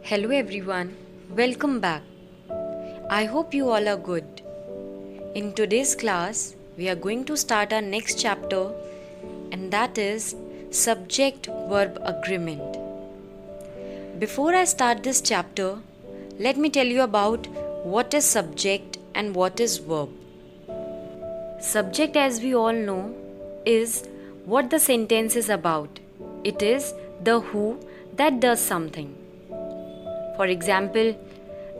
Hello everyone, welcome back. I hope you all are good. In today's class, we are going to start our next chapter, and that is subject verb agreement. Before I start this chapter, let me tell you about what is subject and what is verb. Subject, as we all know, is what the sentence is about. It is the who that does something. For example,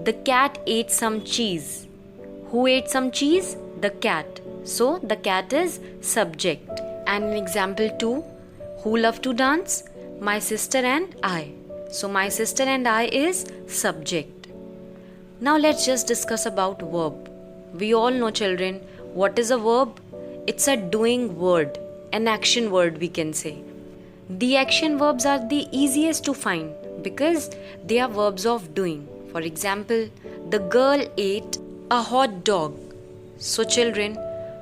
the cat ate some cheese. Who ate some cheese? The cat. So the cat is subject. And in example 2, who loved to dance? My sister and I. So my sister and I is subject. Now let's just discuss about verb. We all know, children, what is a verb? It's a doing word, an action word we can say. The action verbs are the easiest to find because they are verbs of doing. For example, the girl ate a hot dog. So children,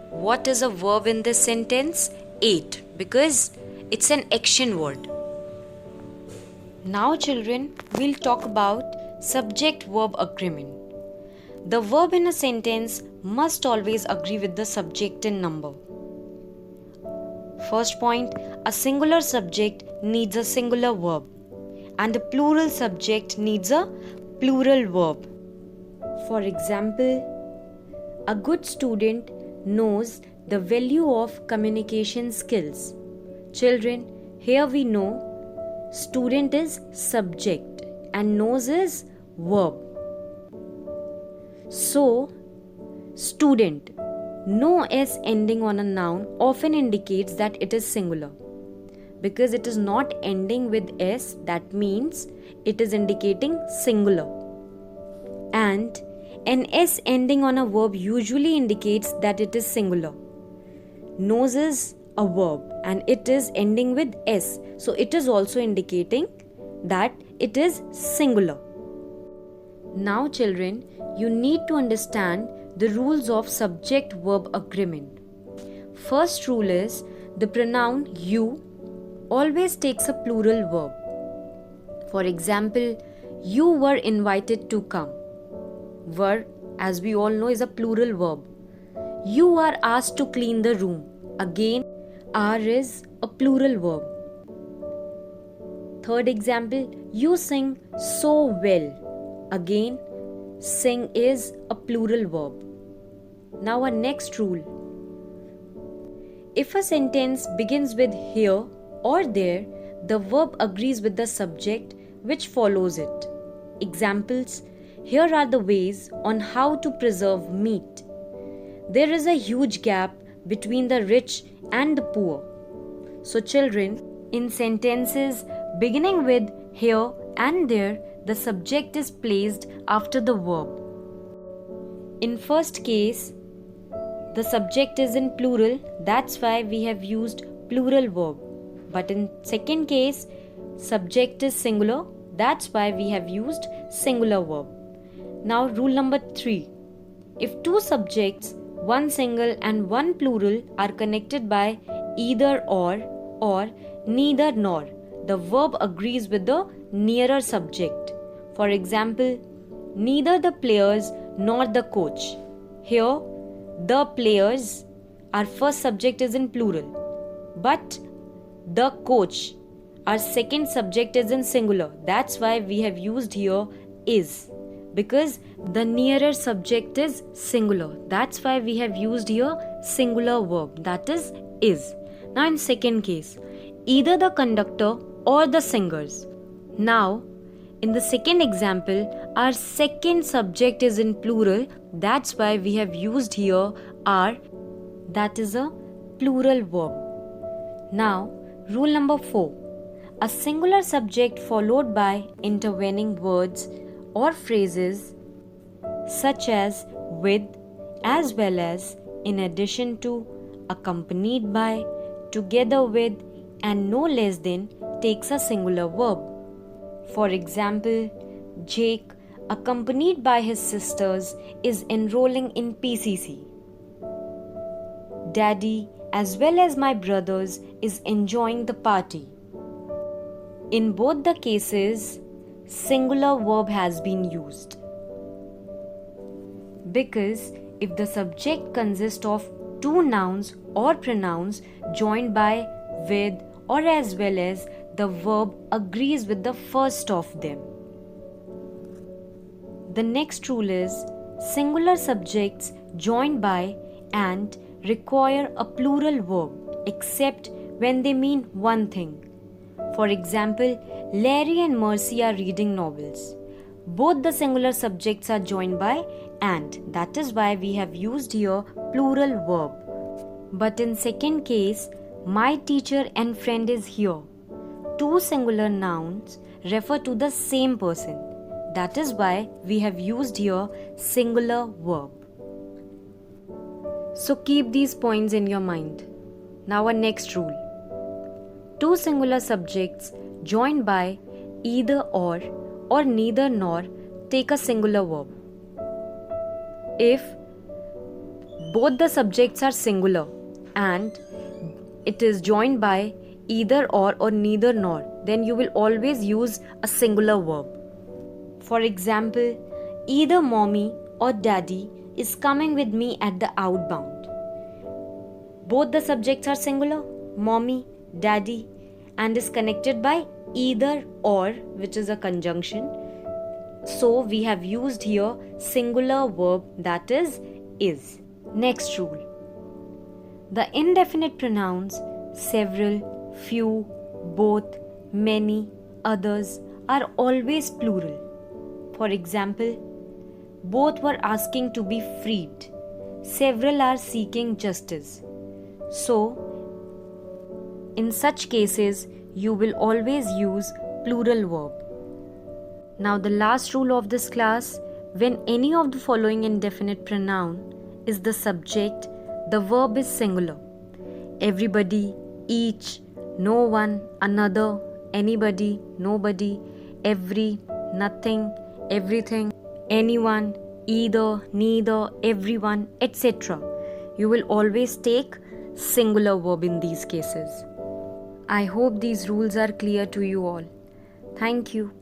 what is a verb in this sentence? Ate, because it's an action word. Now children, we'll talk about subject-verb agreement. The verb in a sentence must always agree with the subject in number. First point, a singular subject needs a singular verb and a plural subject needs a plural verb. For example, a good student knows the value of communication skills. Children, here we know student is subject and knows is verb. So, student, no S ending on a noun often indicates that it is singular. Because it is not ending with S, that means it is indicating singular. And an S ending on a verb usually indicates that it is singular. Knows is a verb and it is ending with S. So it is also indicating that it is singular. Now children, you need to understand the rules of subject-verb agreement. First rule is the pronoun you always takes a plural verb. For example, you were invited to come. Were, as we all know, is a plural verb. You are asked to clean the room. Again, are is a plural verb. Third example, you sing so well. Again, sing is a plural verb. Now our next rule. If a sentence begins with here or there, the verb agrees with the subject which follows it. Examples, here are the ways on how to preserve meat. There is a huge gap between the rich and the poor. So children, in sentences beginning with here and there, the subject is placed after the verb. In first case, the subject is in plural, that's why we have used plural verb. But in second case, subject is singular, that's why we have used singular verb. Now rule number 3. If two subjects, one single and one plural are connected by either or neither nor, the verb agrees with the nearer subject. For example, neither the players nor the coach. Here, the players, our first subject is in plural. But the coach, our second subject is in singular. That's why we have used here is. Because the nearer subject is singular. That's why we have used here singular verb. That is. Now in second case, either the conductor or the singers. Now, in the second example, our second subject is in plural. That's why we have used here are. That is a plural verb. Now, rule number 4. A singular subject followed by intervening words or phrases such as with, as well as, in addition to, accompanied by, together with, and no less than takes a singular verb. For example, Jake, accompanied by his sisters, is enrolling in PCC. Daddy, as well as my brothers, is enjoying the party. In both the cases, singular verb has been used. Because if the subject consists of two nouns or pronouns joined by, with, or as well as, the verb agrees with the first of them. The next rule is singular subjects joined by and require a plural verb except when they mean one thing. For example, Larry and Mercy are reading novels. Both the singular subjects are joined by and, that is why we have used here plural verb. But in second case, my teacher and friend is here. Two singular nouns refer to the same person. That is why we have used here singular verb. So keep these points in your mind. Now our next rule. Two singular subjects joined by either or neither nor take a singular verb. If both the subjects are singular and it is joined by either or neither nor, then you will always use a singular verb. For example, either mommy or daddy is coming with me at the outbound. Both the subjects are singular, mommy, daddy, and is connected by either or, which is a conjunction. So we have used here singular verb, that is. Next rule. The indefinite pronouns several, few, both, many, others are always plural. For example, both were asking to be freed. Several are seeking justice. So, in such cases, you will always use plural verb. Now the last rule of this class, when any of the following indefinite pronoun is the subject, the verb is singular. Everybody, each, no one, another, anybody, nobody, every, nothing, everything, anyone, either, neither, everyone, etc. You will always take singular verb in these cases. I hope these rules are clear to you all. Thank you.